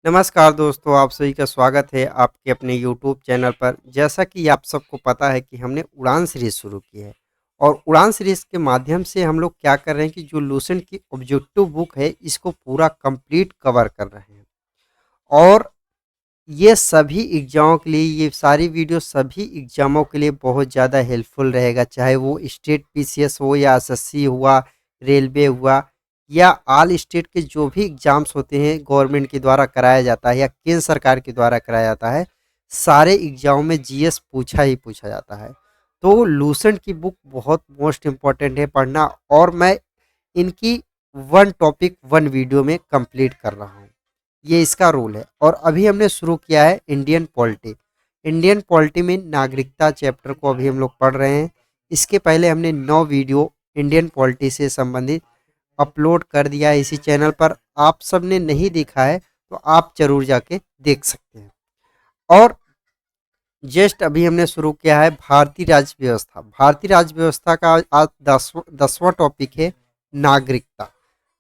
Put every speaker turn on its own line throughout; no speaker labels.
नमस्कार दोस्तों, आप सभी का स्वागत है आपके अपने यूट्यूब चैनल पर। जैसा कि आप सबको पता है कि हमने उड़ान सीरीज़ शुरू की है और उड़ान सीरीज़ के माध्यम से हम लोग क्या कर रहे हैं कि जो लूसेंट की ऑब्जेक्टिव बुक है, इसको पूरा कंप्लीट कवर कर रहे हैं। और ये सभी एग्ज़ामों के लिए, ये सारी वीडियो सभी एग्ज़ामों के लिए बहुत ज़्यादा हेल्पफुल रहेगा, चाहे वो स्टेट पीसीएस हो या एसएससी हुआ, रेलवे हुआ या ऑल स्टेट के जो भी एग्ज़ाम्स होते हैं गवर्नमेंट के द्वारा कराया जाता है या केंद्र सरकार के द्वारा कराया जाता है, सारे एग्ज़ामों में जीएस पूछा ही पूछा जाता है। तो लूसेंट की बुक बहुत मोस्ट इम्पॉर्टेंट है पढ़ना, और मैं इनकी वन टॉपिक वन वीडियो में कंप्लीट कर रहा हूँ। ये इसका रूल है। और अभी हमने शुरू किया है इंडियन पॉलिटी। इंडियन पॉलिटी में नागरिकता चैप्टर को अभी हम लोग पढ़ रहे हैं। इसके पहले हमने 9 वीडियो इंडियन पॉलिटी से संबंधित अपलोड कर दिया है इसी चैनल पर। आप सब ने नहीं देखा है तो आप जरूर जाके देख सकते हैं। और जस्ट अभी हमने शुरू किया है भारतीय राज्य व्यवस्था। भारतीय राज्य व्यवस्था का आज 10वां टॉपिक है नागरिकता।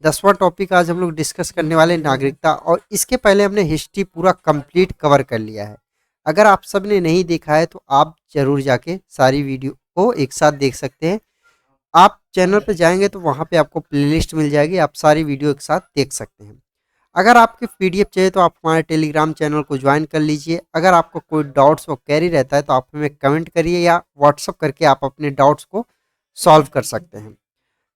10वां टॉपिक आज हम लोग डिस्कस करने वाले हैं नागरिकता। और इसके पहले हमने हिस्ट्री पूरा कंप्लीट कवर कर लिया है। अगर आप सब ने नहीं देखा है तो आप जरूर जाके सारी वीडियो को एक साथ देख सकते हैं। आप चैनल पे जाएंगे तो वहाँ पे आपको प्लेलिस्ट मिल जाएगी, आप सारी वीडियो एक साथ देख सकते हैं। अगर आपके पीडीएफ चाहिए तो आप हमारे टेलीग्राम चैनल को ज्वाइन कर लीजिए। अगर आपको कोई डाउट्स और क्वेरी रहता है तो आप हमें कमेंट करिए या व्हाट्सअप करके आप अपने डाउट्स को सॉल्व कर सकते हैं।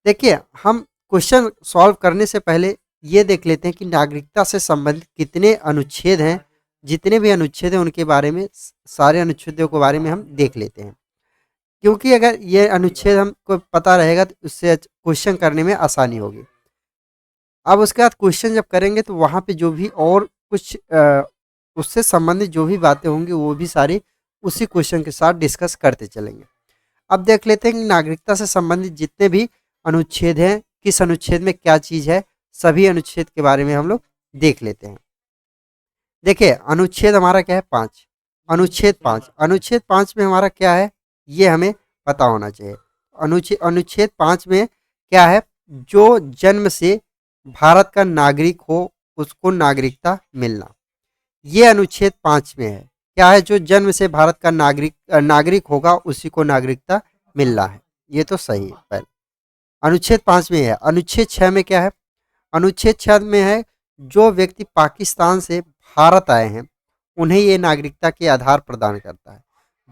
देखिए, हम क्वेश्चन सॉल्व करने से पहले ये देख लेते हैं कि नागरिकता से संबंधित कितने अनुच्छेद हैं। जितने भी अनुच्छेद हैं उनके बारे में, सारे अनुच्छेदों के बारे में हम देख लेते हैं, क्योंकि अगर ये अनुच्छेद हमको पता रहेगा तो उससे क्वेश्चन करने में आसानी होगी। अब उसके बाद क्वेश्चन जब करेंगे तो वहाँ पे जो भी और कुछ उससे संबंधित जो भी बातें होंगी वो भी सारी उसी क्वेश्चन के साथ डिस्कस करते चलेंगे। अब देख लेते हैं कि नागरिकता से संबंधित जितने भी अनुच्छेद हैं, किस अनुच्छेद में क्या चीज़ है, सभी अनुच्छेद के बारे में हम लोग देख लेते हैं। देखिए, अनुच्छेद हमारा क्या है? 5। अनुच्छेद 5 में हमारा क्या है, ये हमें पता होना चाहिए। अनुच्छेद 5 में क्या है? जो जन्म से भारत का नागरिक हो उसको नागरिकता मिलना, ये अनुच्छेद 5 में है। क्या है? जो जन्म से भारत का नागरिक होगा उसी को नागरिकता मिलना है। ये तो सही है पहले, अनुच्छेद 5 में है। अनुच्छेद 6 में क्या है? अनुच्छेद 6 में है जो व्यक्ति पाकिस्तान से भारत आए हैं उन्हें ये नागरिकता के आधार प्रदान करता है।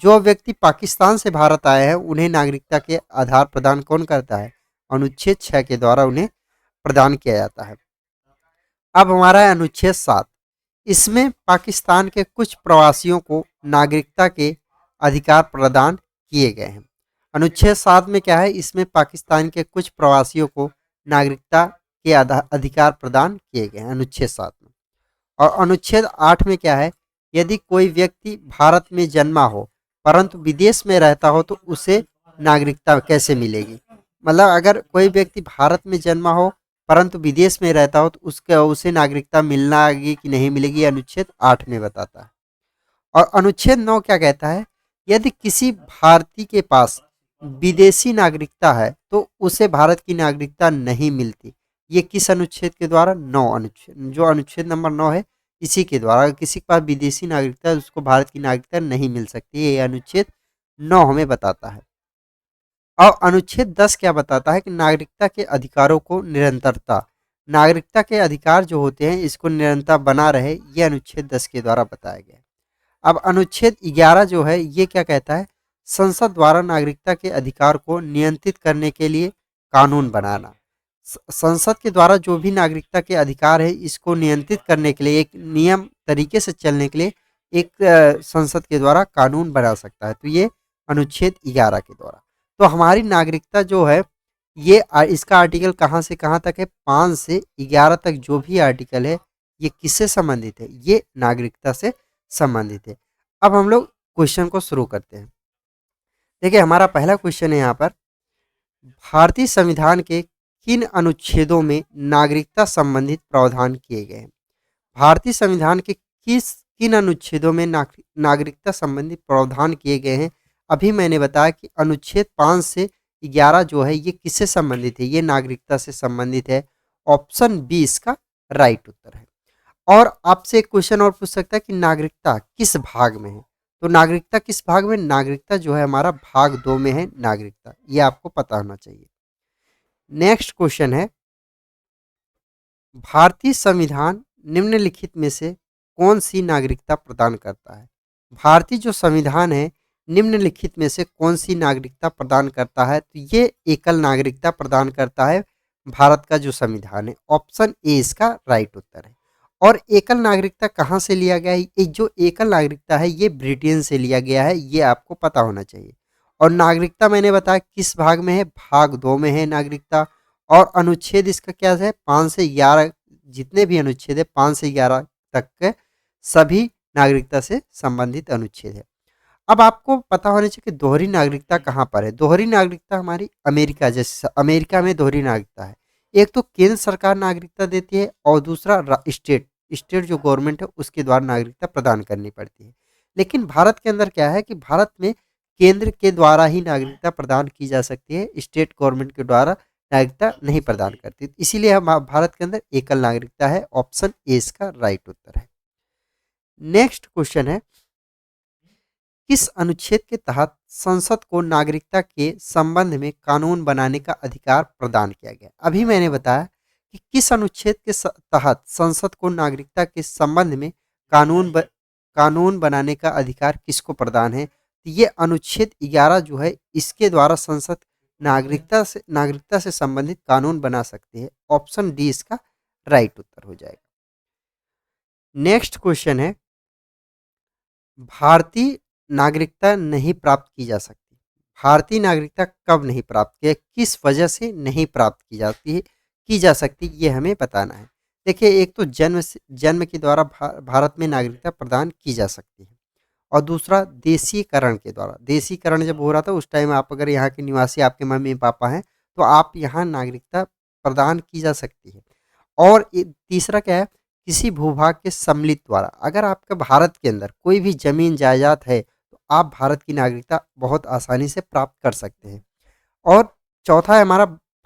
जो व्यक्ति पाकिस्तान से भारत आए हैं उन्हें नागरिकता के आधार प्रदान कौन करता है? अनुच्छेद 6 के द्वारा उन्हें प्रदान किया जाता है। अब हमारा है अनुच्छेद 7। इसमें पाकिस्तान के कुछ प्रवासियों को नागरिकता के अधिकार प्रदान किए गए हैं। अनुच्छेद 7 में क्या है? इसमें पाकिस्तान के कुछ प्रवासियों को नागरिकता के अधिकार प्रदान किए गए हैं अनुच्छेद 7 में। और अनुच्छेद 8 में क्या है? यदि कोई व्यक्ति भारत में जन्मा हो परंतु विदेश में रहता हो तो उसे नागरिकता कैसे मिलेगी? मतलब अगर कोई व्यक्ति भारत में जन्मा हो परंतु विदेश में रहता हो तो उसे नागरिकता मिलना आगे कि नहीं मिलेगी, अनुच्छेद 8 में बताता है। और अनुच्छेद 9 क्या कहता है? यदि किसी भारतीय के पास विदेशी नागरिकता है तो उसे भारत की नागरिकता नहीं मिलती। ये किस अनुच्छेद के द्वारा? 9 अनुच्छेद, जो अनुच्छेद नंबर 9 है इसी के द्वारा। अगर किसी के पास विदेशी नागरिकता है उसको भारत की नागरिकता नहीं मिल सकती। ये अनुच्छेद 9 हमें बताता है। और अनुच्छेद 10 क्या बताता है? कि नागरिकता के अधिकारों को निरंतरता, नागरिकता के अधिकार जो होते हैं इसको निरंतर बना रहे, ये अनुच्छेद 10 के द्वारा बताया गया है। अब अनुच्छेद 11 जो है ये क्या कहता है? संसद द्वारा नागरिकता के अधिकार को नियंत्रित करने के लिए कानून बनाना। संसद के द्वारा जो भी नागरिकता के अधिकार है इसको नियंत्रित करने के लिए, एक नियम तरीके से चलने के लिए एक संसद के द्वारा कानून बना सकता है। तो ये अनुच्छेद 11 के द्वारा। तो हमारी नागरिकता जो है ये इसका आर्टिकल कहाँ से कहाँ तक है? 5 से 11 तक जो भी आर्टिकल है ये किससे संबंधित है? ये नागरिकता से संबंधित है। अब हम लोग क्वेश्चन को शुरू करते हैं। देखिए, हमारा पहला क्वेश्चन है यहाँ पर, भारतीय संविधान के किन अनुच्छेदों में नागरिकता संबंधित प्रावधान किए गए हैं? भारतीय संविधान के किन अनुच्छेदों में नागरिकता संबंधित प्रावधान किए गए हैं? अभी मैंने बताया कि अनुच्छेद 5 से 11 जो है ये किससे संबंधित है? ये नागरिकता से संबंधित है। ऑप्शन बी इसका राइट उत्तर है। और आपसे एक क्वेश्चन और पूछ सकता है कि नागरिकता किस भाग में है। तो नागरिकता किस भाग में, नागरिकता जो है हमारा भाग 2 में है नागरिकता, ये आपको पता होना चाहिए। नेक्स्ट क्वेश्चन है, भारतीय संविधान निम्नलिखित में से कौन सी नागरिकता प्रदान करता है। भारतीय जो संविधान है निम्नलिखित में से कौन सी नागरिकता प्रदान करता है, तो ये एकल नागरिकता प्रदान करता है भारत का जो संविधान है। ऑप्शन ए इसका राइट उत्तर है। और एकल नागरिकता कहाँ से लिया गया है, ये जो एकल नागरिकता है ये ब्रिटेन से लिया गया है, ये आपको पता होना चाहिए। और नागरिकता मैंने बताया किस भाग में है, भाग 2 में है नागरिकता। और अनुच्छेद इसका क्या है, 5 से 11, जितने भी अनुच्छेद है 5 से 11 तक के सभी नागरिकता से संबंधित अनुच्छेद है। अब आपको पता होना चाहिए कि दोहरी नागरिकता कहाँ पर है। दोहरी नागरिकता हमारी अमेरिका, जैसे अमेरिका में दोहरी नागरिकता है। एक तो केंद्र सरकार नागरिकता देती है और दूसरा स्टेट स्टेट जो गवर्नमेंट है उसके द्वारा नागरिकता प्रदान करनी पड़ती है। लेकिन भारत के अंदर क्या है कि भारत में केंद्र के द्वारा ही नागरिकता प्रदान की जा सकती है, स्टेट गवर्नमेंट के द्वारा नागरिकता नहीं प्रदान करती। इसीलिए हम भारत के अंदर एकल नागरिकता है। ऑप्शन ए इसका राइट उत्तर है। नेक्स्ट क्वेश्चन है, किस अनुच्छेद के तहत संसद को नागरिकता के संबंध में कानून बनाने का अधिकार प्रदान किया गया। अभी मैंने बताया कि किस अनुच्छेद के तहत संसद को नागरिकता के संबंध में कानून बनाने का अधिकार किसको प्रदान है। तो ये अनुच्छेद 11 जो है इसके द्वारा संसद नागरिकता से संबंधित कानून बना सकती है। ऑप्शन डी इसका राइट उत्तर हो जाएगा। नेक्स्ट क्वेश्चन है, भारतीय नागरिकता नहीं प्राप्त की जा सकती। भारतीय नागरिकता कब नहीं प्राप्त की, किस वजह से नहीं प्राप्त की जाती है, की जा सकती, ये हमें बताना है। देखिए, एक तो जन्म के द्वारा भारत में नागरिकता प्रदान की जा सकती है। और दूसरा देशीकरण के द्वारा। देशीकरण जब हो रहा था उस टाइम आप अगर यहाँ के निवासी आपके मम्मी पापा हैं तो आप यहाँ नागरिकता प्रदान की जा सकती है। और तीसरा क्या है, किसी भूभाग के सम्मिलित द्वारा। अगर आपका भारत के अंदर कोई भी जमीन जायदाद है तो आप भारत की नागरिकता बहुत आसानी से प्राप्त कर सकते हैं। और चौथा है हमारा,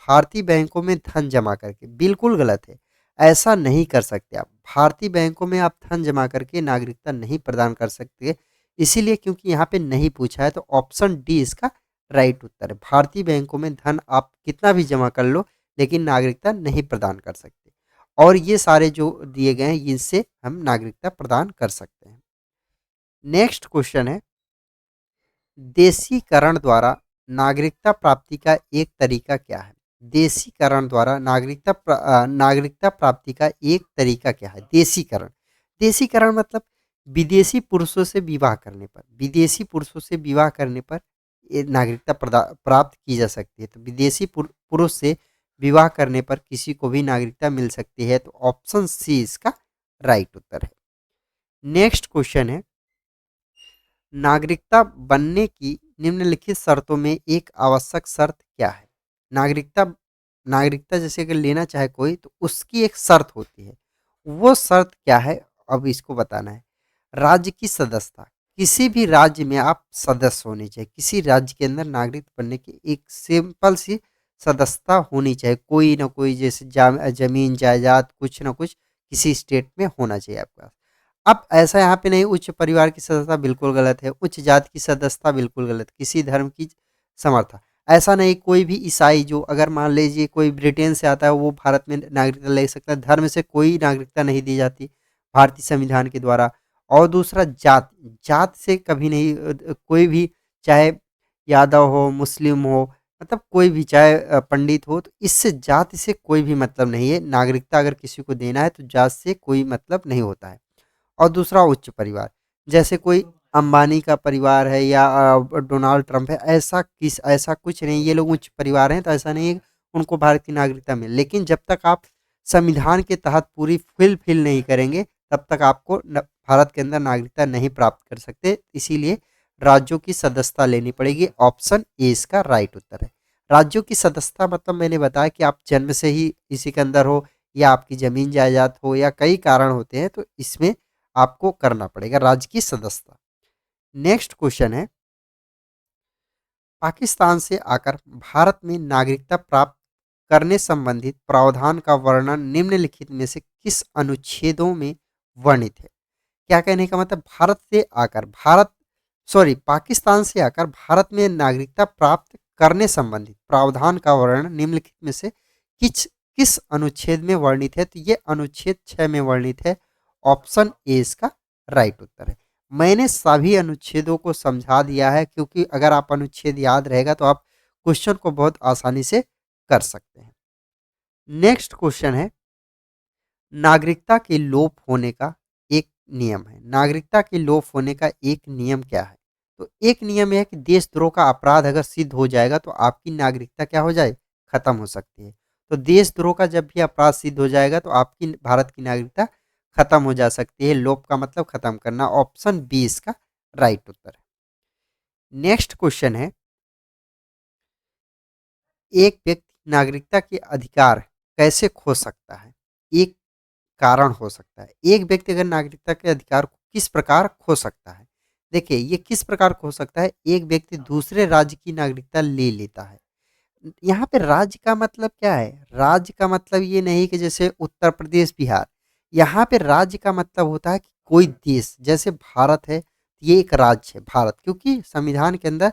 भारतीय बैंकों में धन जमा करके। बिल्कुल गलत है, ऐसा नहीं कर सकते आप। भारतीय बैंकों में आप धन जमा करके नागरिकता नहीं प्रदान कर सकते, इसीलिए क्योंकि यहाँ पे नहीं पूछा है। तो ऑप्शन डी इसका राइट उत्तर है। भारतीय बैंकों में धन आप कितना भी जमा कर लो लेकिन नागरिकता नहीं प्रदान कर सकते। और ये सारे जो दिए गए हैं इनसे हम नागरिकता प्रदान कर सकते हैं। नेक्स्ट क्वेश्चन है, देशीकरण द्वारा नागरिकता प्राप्ति का एक तरीका क्या है। देशीकरण द्वारा नागरिकता प्राप्ति का एक तरीका क्या है। देशीकरण, देशीकरण मतलब विदेशी पुरुषों से विवाह करने पर, विदेशी पुरुषों से विवाह करने पर ये नागरिकता प्राप्त की जा सकती है। तो विदेशी पुरुष से विवाह करने पर किसी को भी नागरिकता मिल सकती है। तो ऑप्शन सी इसका राइट उत्तर है। नेक्स्ट क्वेश्चन है, नागरिकता बनने की निम्नलिखित शर्तों में एक आवश्यक शर्त क्या है। नागरिकता नागरिकता जैसे अगर लेना चाहे कोई तो उसकी एक शर्त होती है, वो शर्त क्या है, अब इसको बताना है। राज्य की सदस्यता, किसी भी राज्य में आप सदस्य होने चाहिए। किसी राज्य के अंदर नागरिक बनने की एक सिंपल सी सदस्यता होनी चाहिए। कोई ना कोई जैसे जमीन जायदाद कुछ ना कुछ किसी स्टेट में होना चाहिए आपके पास। अब ऐसा यहाँ पे नहीं, उच्च परिवार की सदस्यता बिल्कुल गलत है, उच्च जाति की सदस्यता बिल्कुल गलत, किसी धर्म की समर्था ऐसा नहीं। कोई भी ईसाई जो अगर मान लीजिए कोई ब्रिटेन से आता है वो भारत में नागरिकता ले सकता है। धर्म से कोई नागरिकता नहीं दी जाती भारतीय संविधान के द्वारा। और दूसरा जात, जात से कभी नहीं कोई भी, चाहे यादव हो मुस्लिम हो, मतलब कोई भी, चाहे पंडित हो, तो इससे जाति से कोई भी मतलब नहीं है। नागरिकता अगर किसी को देना है तो जात से कोई मतलब नहीं होता है। और दूसरा उच्च परिवार, जैसे कोई अंबानी का परिवार है या डोनाल्ड ट्रंप है, ऐसा कुछ नहीं। ये लोग उच्च परिवार हैं तो ऐसा नहीं है कि उनको भारत की नागरिकता मिले। लेकिन जब तक आप संविधान के तहत पूरी फिल नहीं करेंगे तब तक आपको भारत के अंदर नागरिकता नहीं प्राप्त कर सकते। इसीलिए राज्यों की सदस्यता लेनी पड़ेगी। ऑप्शन ए इसका राइट उत्तर है। राज्यों की सदस्यता मतलब मैंने बताया कि आप जन्म से ही इसी के अंदर हो या आपकी जमीन जायदाद हो या कई कारण होते हैं, तो इसमें आपको करना पड़ेगा राज्य की सदस्यता। नेक्स्ट क्वेश्चन है, पाकिस्तान से आकर भारत में नागरिकता प्राप्त करने संबंधित प्रावधान का वर्णन निम्नलिखित में से किस अनुच्छेदों में वर्णित है। क्या कहने का मतलब, भारत से आकर भारत सॉरी पाकिस्तान से आकर भारत में नागरिकता प्राप्त करने संबंधित प्रावधान का वर्णन निम्नलिखित में से किस किस अनुच्छेद में वर्णित है? तो ये अनुच्छेद 6 में वर्णित है। ऑप्शन ए इसका राइट उत्तर है। मैंने सभी अनुच्छेदों को समझा दिया है, क्योंकि अगर आप अनुच्छेद याद रहेगा तो आप क्वेश्चन को बहुत आसानी से कर सकते हैं। नेक्स्ट क्वेश्चन है, नागरिकता के लोप होने का एक नियम है। नागरिकता के लोप होने का एक नियम क्या है? तो एक नियम यह है कि देशद्रोह का अपराध अगर सिद्ध हो जाएगा तो आपकी नागरिकता क्या हो जाए, खत्म हो सकती है। तो देशद्रोह का जब भी अपराध सिद्ध हो जाएगा तो आपकी भारत की नागरिकता खत्म हो जा सकती है। लोप का मतलब खत्म करना। ऑप्शन बी इसका राइट उत्तर है। नेक्स्ट क्वेश्चन है, एक व्यक्ति नागरिकता के अधिकार कैसे खो सकता है? एक कारण हो सकता है। एक व्यक्ति अगर नागरिकता के अधिकार को किस प्रकार खो सकता है? देखिए, ये किस प्रकार खो सकता है? एक व्यक्ति दूसरे राज्य की नागरिकता ले लेता है। यहाँ पे राज्य का मतलब क्या है? राज्य का मतलब ये नहीं कि जैसे उत्तर प्रदेश, बिहार। यहाँ पे राज्य का मतलब होता है कि कोई देश, जैसे भारत है, ये एक राज्य है भारत, क्योंकि संविधान के अंदर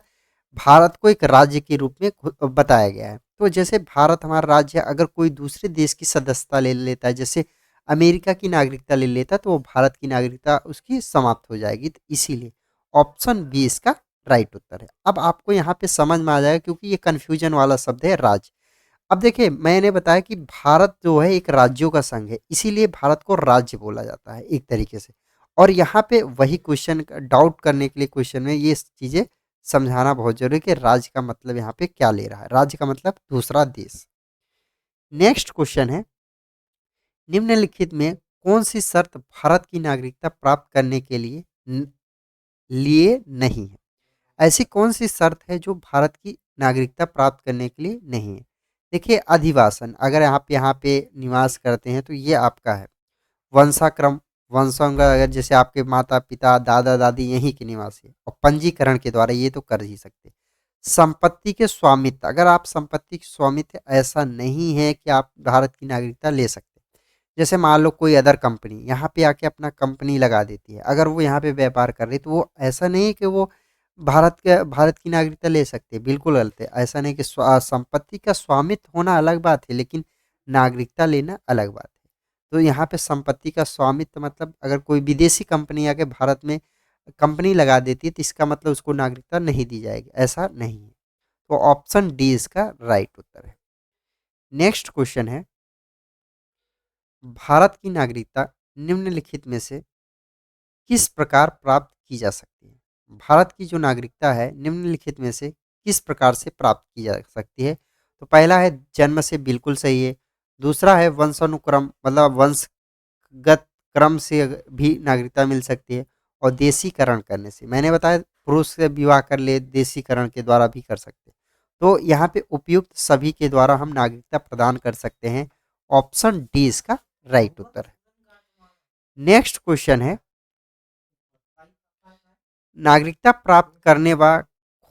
भारत को एक राज्य के रूप में बताया गया है। तो जैसे भारत हमारा राज्य है, अगर कोई दूसरे देश की सदस्यता ले लेता है, जैसे अमेरिका की नागरिकता ले लेता, तो वो भारत की नागरिकता उसकी समाप्त हो जाएगी। तो इसीलिए ऑप्शन बी इसका राइट उत्तर है। अब आपको यहाँ पे समझ में आ जाएगा, क्योंकि ये कन्फ्यूजन वाला शब्द है राज्य। अब देखिए, मैंने बताया कि भारत जो है एक राज्यों का संघ है, इसीलिए भारत को राज्य बोला जाता है एक तरीके से। और यहाँ पे वही क्वेश्चन डाउट करने के लिए क्वेश्चन में ये चीज़ें समझाना बहुत जरूरी है कि राज्य का मतलब यहाँ पे क्या ले रहा है। राज्य का मतलब दूसरा देश। नेक्स्ट क्वेश्चन है, निम्नलिखित में कौन सी शर्त भारत की नागरिकता प्राप्त करने के लिए नहीं है? ऐसी कौन सी शर्त है जो भारत की नागरिकता प्राप्त करने के लिए नहीं है? देखिए, अधिवासन, अगर आप यहाँ पे निवास करते हैं तो ये आपका है। वंशाक्रम, वंशांग, अगर जैसे आपके माता पिता दादा दादी यहीं के निवासी है, और पंजीकरण के द्वारा ये तो कर ही सकते। संपत्ति के स्वामित्व, अगर आप संपत्ति के स्वामित्व, ऐसा नहीं है कि आप भारत की नागरिकता ले सकते। जैसे मान लो कोई अदर कंपनी यहाँ पे आके अपना कंपनी लगा देती है, अगर वो यहाँ पे व्यापार कर रही है, तो वो ऐसा नहीं है कि वो भारत की नागरिकता ले सकते हैं। बिल्कुल गलत है। ऐसा नहीं कि संपत्ति का स्वामित्व होना अलग बात है, लेकिन नागरिकता लेना अलग बात है। तो यहाँ पे संपत्ति का स्वामित्व मतलब अगर कोई विदेशी कंपनी आके भारत में कंपनी लगा देती है, तो इसका मतलब उसको नागरिकता नहीं दी जाएगी, ऐसा नहीं है। तो ऑप्शन डी इसका राइट उत्तर है। नेक्स्ट क्वेश्चन है, भारत की नागरिकता निम्नलिखित में से किस प्रकार प्राप्त की जा सकती है? भारत की जो नागरिकता है निम्नलिखित में से किस प्रकार से प्राप्त की जा सकती है? तो पहला है जन्म से, बिल्कुल सही है। दूसरा है वंशानुक्रम, मतलब वंशगत क्रम से भी नागरिकता मिल सकती है। और देशीकरण करने से, मैंने बताया पुरुष से विवाह कर ले, देशीकरण के द्वारा भी कर सकते हैं। तो यहाँ पे उपयुक्त सभी के द्वारा हम नागरिकता प्रदान कर सकते हैं। ऑप्शन डी इसका राइट उत्तर है। नेक्स्ट क्वेश्चन है, नागरिकता प्राप्त करने व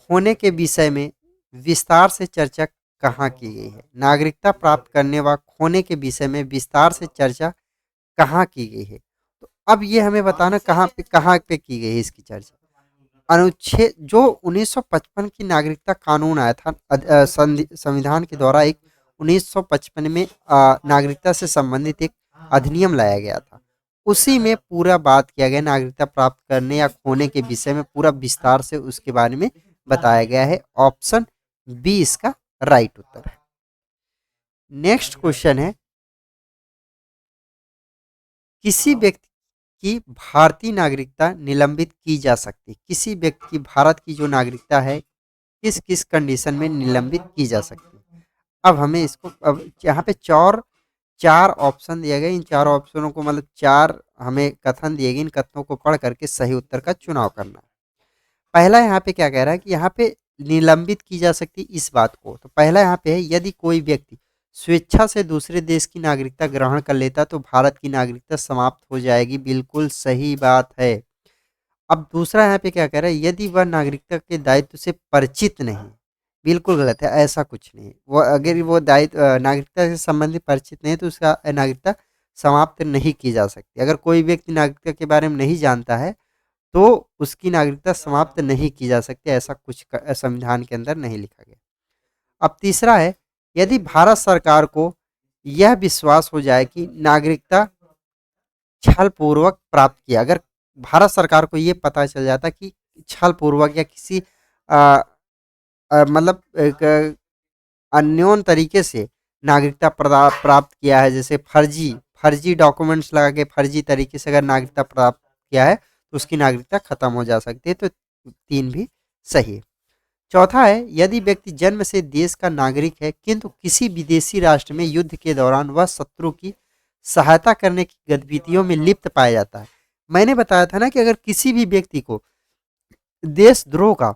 खोने के विषय में विस्तार से चर्चा कहाँ की गई है? नागरिकता प्राप्त करने व खोने के विषय में विस्तार से चर्चा कहाँ की गई है? तो अब ये हमें बताना कहाँ पे की गई है इसकी चर्चा। अनुच्छेद जो 1955 की नागरिकता कानून आया था, संविधान के द्वारा एक 1955 में नागरिकता से संबंधित एक अधिनियम लाया गया था। उसी में पूरा बात किया गया, नागरिकता प्राप्त करने या खोने के विषय में पूरा विस्तार से उसके बारे में बताया गया है। ऑप्शन बी इसका राइट उत्तर है। नेक्स्ट क्वेश्चन है, किसी व्यक्ति की भारतीय नागरिकता निलंबित की जा सकती है? किसी व्यक्ति की भारत की जो नागरिकता है किस किस कंडीशन में निलंबित की जा सकती है? अब हमें इसको, अब यहाँ पे चार चार ऑप्शन दिए गए। इन चार ऑप्शनों को, मतलब चार हमें कथन दिए गए, इन कथनों को पढ़ करके सही उत्तर का चुनाव करना है। पहला यहाँ पे क्या कह रहा है कि यहाँ पे निलंबित की जा सकती इस बात को। तो पहला यहाँ पे है, यदि कोई व्यक्ति स्वेच्छा से दूसरे देश की नागरिकता ग्रहण कर लेता तो भारत की नागरिकता समाप्त हो जाएगी। बिल्कुल सही बात है। अब दूसरा यहाँ पे क्या कह रहा है, यदि वह नागरिकता के दायित्व से परिचित नहीं। बिल्कुल गलत है, ऐसा कुछ नहीं। वो अगर वो दायित्व नागरिकता से संबंधित परिचित नहीं तो उसका नागरिकता समाप्त नहीं की जा सकती। अगर कोई व्यक्ति नागरिकता के बारे में नहीं जानता है तो उसकी नागरिकता समाप्त नहीं की जा सकती, ऐसा कुछ संविधान के अंदर नहीं लिखा गया। अब तीसरा है, यदि भारत सरकार को यह विश्वास हो जाए कि नागरिकता छल पूर्वक प्राप्त किया, अगर भारत सरकार को ये पता चल जाता कि छल पूर्वक या किसी अ, मतलब एक अन्योन तरीके से नागरिकता प्राप्त किया है, जैसे फर्जी फर्जी डॉक्यूमेंट्स लगा के फर्जी तरीके से अगर नागरिकता प्राप्त किया है तो उसकी नागरिकता खत्म हो जा सकती है। तो तीन भी सही है। चौथा है, यदि व्यक्ति जन्म से देश का नागरिक है किंतु किसी विदेशी राष्ट्र में युद्ध के दौरान वह शत्रु की सहायता करने की गतिविधियों में लिप्त पाया जाता है। मैंने बताया था ना कि अगर किसी भी व्यक्ति को देशद्रोह का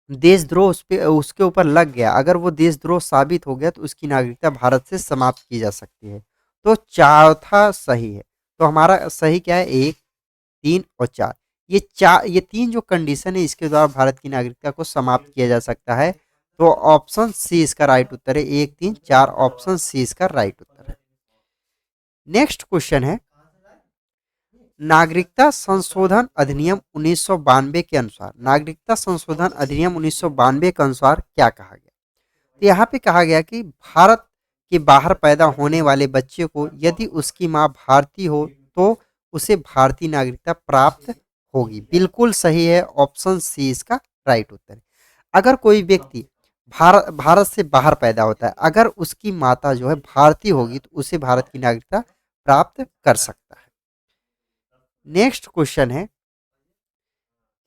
देशद्रोह उस पे उसके ऊपर लग गया, अगर वो देशद्रोह साबित हो गया तो उसकी नागरिकता भारत से समाप्त की जा सकती है। तो चौथा सही है। तो हमारा सही क्या है, एक, तीन और चार। ये तीन जो कंडीशन है इसके द्वारा भारत की नागरिकता को समाप्त किया जा सकता है। तो ऑप्शन सी इसका राइट उत्तर है, एक, तीन, चार, ऑप्शन सी इसका राइट उत्तर है। नेक्स्ट क्वेश्चन है, नागरिकता संशोधन अधिनियम 1992 के अनुसार, नागरिकता संशोधन अधिनियम 1992 के अनुसार क्या कहा गया? तो यहाँ पे कहा गया कि भारत के बाहर पैदा होने वाले बच्चे को यदि उसकी माँ भारतीय हो तो उसे भारतीय नागरिकता प्राप्त होगी। बिल्कुल सही है, ऑप्शन सी इसका राइट उत्तर है। अगर कोई व्यक्ति भारत भारत से बाहर पैदा होता है, अगर उसकी माता जो है भारतीय होगी तो उसे भारत की नागरिकता प्राप्त कर सकता है। नेक्स्ट क्वेश्चन है,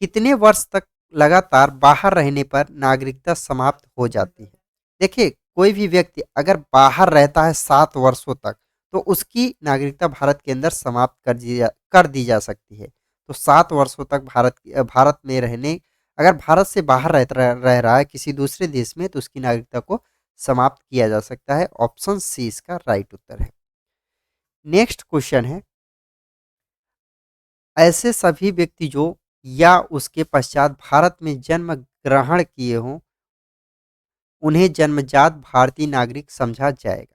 कितने वर्ष तक लगातार बाहर रहने पर नागरिकता समाप्त हो जाती है? देखिए, कोई भी व्यक्ति अगर बाहर रहता है 7 वर्षों तक तो उसकी नागरिकता भारत के अंदर समाप्त कर दी जा सकती है। तो 7 वर्षों तक भारत में रहने, अगर भारत से बाहर रह रहा है किसी दूसरे देश में तो उसकी नागरिकता को समाप्त किया जा सकता है। ऑप्शन सी इसका राइट उत्तर है। नेक्स्ट क्वेश्चन है, ऐसे सभी व्यक्ति जो या उसके पश्चात भारत में जन्म ग्रहण किए हों उन्हें जन्मजात भारतीय नागरिक समझा जाएगा।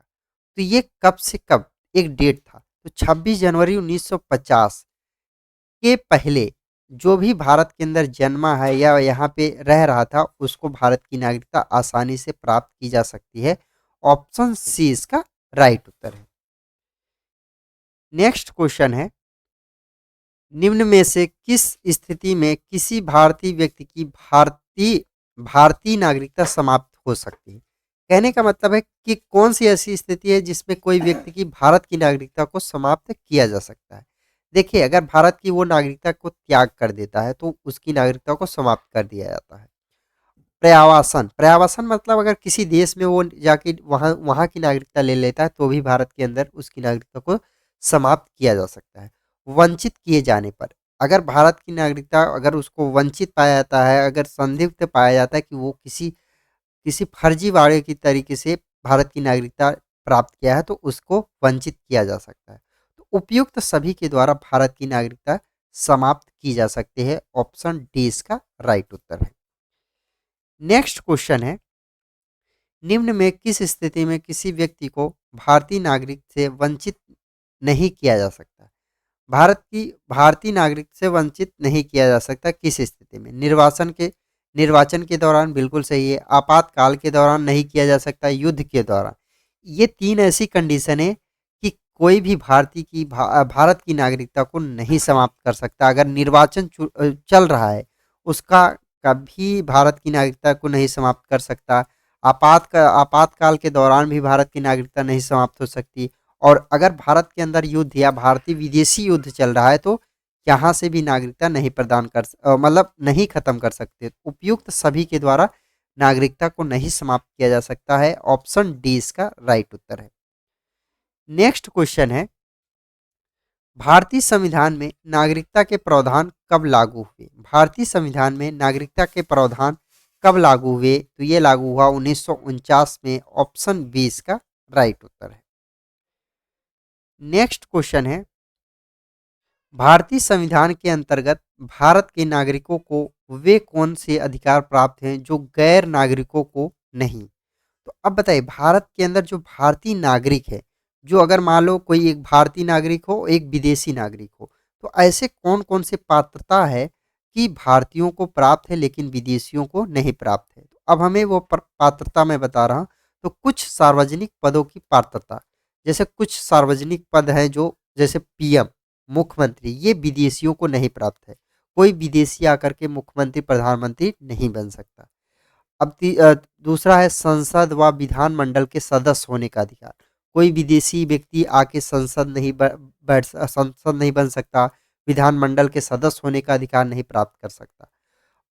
तो ये कब से कब एक डेट था, तो 26 जनवरी 1950 के पहले जो भी भारत के अंदर जन्मा है या यहाँ पे रह रहा था उसको भारत की नागरिकता आसानी से प्राप्त की जा सकती है। ऑप्शन सी इसका राइट उत्तर है। नेक्स्ट क्वेश्चन है, निम्न में से किस स्थिति में किसी भारतीय व्यक्ति की भारतीय नागरिकता समाप्त हो सकती है? कहने का मतलब है कि कौन सी ऐसी स्थिति है जिसमें कोई व्यक्ति की भारत की नागरिकता को समाप्त किया जा सकता है? देखिए, अगर भारत की वो नागरिकता को त्याग कर देता है तो उसकी नागरिकता को समाप्त कर दिया जाता है। प्रयावासन प्रयावासन मतलब अगर किसी देश में वो जाके वहाँ वहाँ की नागरिकता ले लेता है तो भी भारत के अंदर उसकी नागरिकता को समाप्त किया जा सकता है। वंचित किए जाने पर, अगर भारत की नागरिकता अगर उसको वंचित पाया जाता है, अगर संदिग्ध पाया जाता है कि वो किसी किसी फर्जीवाड़े की तरीके से भारत की नागरिकता प्राप्त किया है तो उसको वंचित किया जा सकता है। तो उपयुक्त सभी के द्वारा भारत की नागरिकता समाप्त की जा सकती है। ऑप्शन डी इसका राइट उत्तर है। नेक्स्ट क्वेश्चन है, निम्न में किस स्थिति में किसी व्यक्ति को भारतीय नागरिक से वंचित नहीं किया जा सकता? भारतीय नागरिक से वंचित नहीं किया जा सकता किस स्थिति में? निर्वाचन के दौरान बिल्कुल सही है, आपातकाल के दौरान नहीं किया जा सकता, युद्ध के दौरान। ये तीन ऐसी कंडीशन है कि कोई भी भारत की नागरिकता को नहीं समाप्त कर सकता। अगर निर्वाचन चल रहा है उसका कभी भारत की नागरिकता को नहीं समाप्त कर सकता। आपातकाल के दौरान भी भारत की नागरिकता नहीं समाप्त हो सकती। और अगर भारत के अंदर युद्ध या भारतीय विदेशी युद्ध चल रहा है तो यहाँ से भी नागरिकता नहीं मतलब नहीं खत्म कर सकते। उपयुक्त सभी के द्वारा नागरिकता को नहीं समाप्त किया जा सकता है। ऑप्शन डी इसका राइट उत्तर है। नेक्स्ट क्वेश्चन है, भारतीय संविधान में नागरिकता के प्रावधान कब लागू हुए? भारतीय संविधान में नागरिकता के प्रावधान कब लागू हुए? तो ये लागू हुआ 1949 में। ऑप्शन बी इसका राइट उत्तर है। नेक्स्ट क्वेश्चन है, भारतीय संविधान के अंतर्गत भारत के नागरिकों को वे कौन से अधिकार प्राप्त हैं जो गैर नागरिकों को नहीं? तो अब बताइए, भारत के अंदर जो भारतीय नागरिक है जो अगर मान लो कोई एक भारतीय नागरिक हो, एक विदेशी नागरिक हो, तो ऐसे कौन कौन से पात्रता है कि भारतीयों को प्राप्त है लेकिन विदेशियों को नहीं प्राप्त है। तो अब हमें वो पात्रता मैं बता रहा हूँ। तो कुछ सार्वजनिक पदों की पात्रता, जैसे कुछ सार्वजनिक पद हैं जो, जैसे पीएम, मुख्यमंत्री, ये विदेशियों को नहीं प्राप्त है। कोई विदेशी आकर के मुख्यमंत्री प्रधानमंत्री नहीं बन सकता। अब दूसरा है संसद व विधानमंडल के सदस्य होने का अधिकार। कोई विदेशी व्यक्ति आके संसद नहीं संसद नहीं बन सकता, विधानमंडल के सदस्य होने का अधिकार नहीं प्राप्त कर सकता।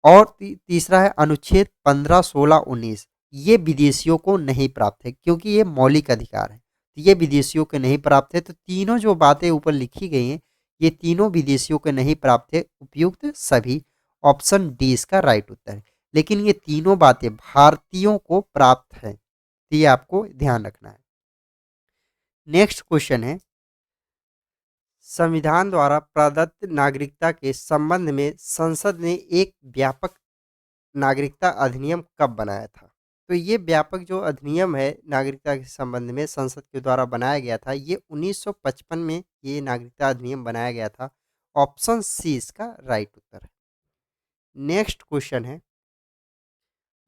और तीसरा है अनुच्छेद 15, 16, 19, ये विदेशियों को नहीं प्राप्त है क्योंकि ये मौलिक अधिकार है। तो ये विदेशियों को नहीं प्राप्त है। तो तीनों जो बातें ऊपर लिखी गई हैं, ये तीनों विदेशियों को नहीं प्राप्त है, उपयुक्त सभी। ऑप्शन डी इसका राइट उत्तर है। लेकिन ये तीनों बातें भारतीयों को प्राप्त है, तो ये आपको ध्यान रखना है। नेक्स्ट क्वेश्चन है, संविधान द्वारा प्रदत्त नागरिकता के संबंध में संसद ने एक व्यापक नागरिकता अधिनियम कब बनाया था। तो ये व्यापक जो अधिनियम है नागरिकता के संबंध में संसद के द्वारा बनाया गया था, ये 1955 में ये नागरिकता अधिनियम बनाया गया था। ऑप्शन सी इसका राइट उत्तर है। नेक्स्ट क्वेश्चन है,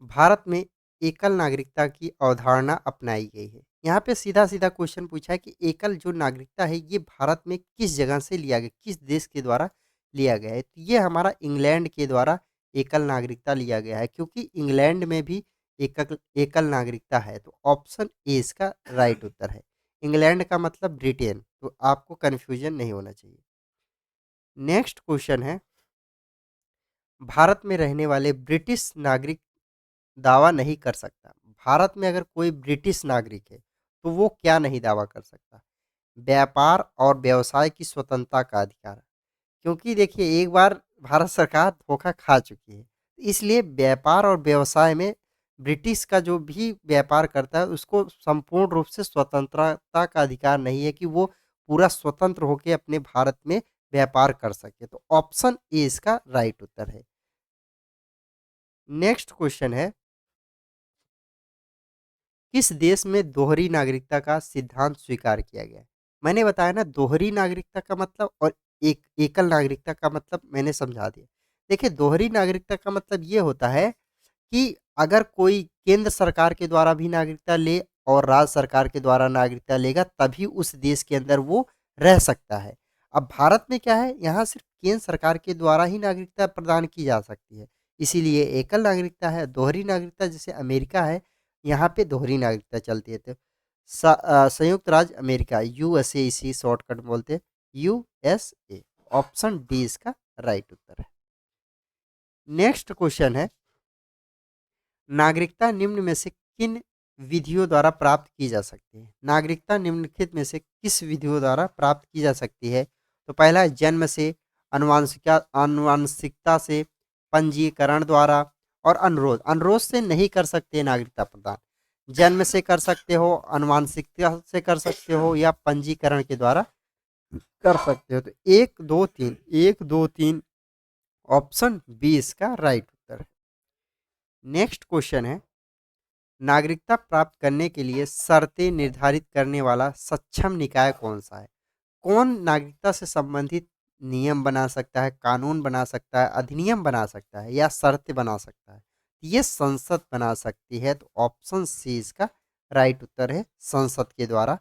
भारत में एकल नागरिकता की अवधारणा अपनाई गई है। यहाँ पे सीधा सीधा क्वेश्चन पूछा है कि एकल जो नागरिकता है ये भारत में किस जगह से लिया गया, किस देश के द्वारा लिया गया है। तो ये हमारा इंग्लैंड के द्वारा एकल नागरिकता लिया गया है, क्योंकि इंग्लैंड में भी एकल एकल नागरिकता है। तो ऑप्शन ए इसका राइट उत्तर है। इंग्लैंड का मतलब ब्रिटेन, तो आपको कन्फ्यूजन नहीं होना चाहिए। नेक्स्ट क्वेश्चन है, भारत में रहने वाले ब्रिटिश नागरिक दावा नहीं कर सकता। भारत में अगर कोई ब्रिटिश नागरिक है तो वो क्या नहीं दावा कर सकता? व्यापार और व्यवसाय की स्वतंत्रता का अधिकार। क्योंकि देखिए एक बार भारत सरकार धोखा खा चुकी है, इसलिए व्यापार और व्यवसाय में ब्रिटिश का जो भी व्यापार करता है उसको संपूर्ण रूप से स्वतंत्रता का अधिकार नहीं है कि वो पूरा स्वतंत्र होकर अपने भारत में व्यापार कर सके। तो ऑप्शन ए इसका राइट उत्तर है। नेक्स्ट क्वेश्चन है, किस देश में दोहरी नागरिकता का सिद्धांत स्वीकार किया गया है? मैंने बताया ना, दोहरी नागरिकता का मतलब और एक एकल नागरिकता का मतलब मैंने समझा दिया। देखिए दोहरी नागरिकता का मतलब ये होता है कि अगर कोई केंद्र सरकार के द्वारा भी नागरिकता ले और राज्य सरकार के द्वारा नागरिकता लेगा तभी उस देश के अंदर वो रह सकता है। अब भारत में क्या है, यहाँ सिर्फ केंद्र सरकार के द्वारा ही नागरिकता प्रदान की जा सकती है, इसीलिए एकल नागरिकता है। दोहरी नागरिकता जैसे अमेरिका है, यहाँ पे दोहरी नागरिकता चलती है। तो संयुक्त राज्य अमेरिका, यूएसए इसी शॉर्टकट बोलते हैं, यूएसए। ऑप्शन डी इसका राइट उत्तर है। नेक्स्ट क्वेश्चन है, नागरिकता निम्न में से किन विधियों द्वारा प्राप्त की जा सकती है? नागरिकता निम्नलिखित में से किस विधियों द्वारा प्राप्त की जा सकती है? तो पहला है जन्म से, आनुवांशिकता से, पंजीकरण द्वारा और अनुरोध। अनुरोध से नहीं कर सकते नागरिकता प्रदान, जन्म से कर सकते हो, आनुवांशिकता से कर सकते हो या पंजीकरण के द्वारा कर सकते हो। तो एक दो तीन, एक दो तीन, ऑप्शन बी इसका राइट उत्तर है। नेक्स्ट क्वेश्चन है, नागरिकता प्राप्त करने के लिए शर्तें निर्धारित करने वाला सक्षम निकाय कौन सा है? कौन नागरिकता से संबंधित नियम बना सकता है, कानून बना सकता है, अधिनियम बना सकता है या शर्तें बना सकता है? ये संसद बना सकती है। तो ऑप्शन सी इसका राइट उत्तर है। संसद के द्वारा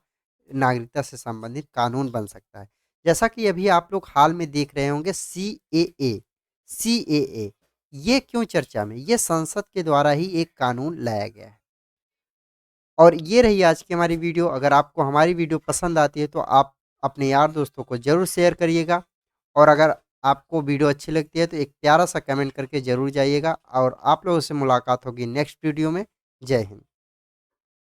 नागरिकता से संबंधित कानून बन सकता है। जैसा कि अभी आप लोग हाल में देख रहे होंगे सी ए ए, ये क्यों चर्चा में? ये संसद के द्वारा ही एक कानून लाया गया है। और ये रही आज की हमारी वीडियो। अगर आपको हमारी वीडियो पसंद आती है तो आप अपने यार दोस्तों को ज़रूर शेयर करिएगा, और अगर आपको वीडियो अच्छी लगती है तो एक प्यारा सा कमेंट करके ज़रूर जाइएगा। और आप लोगों से मुलाकात होगी नेक्स्ट वीडियो में। जय हिंद।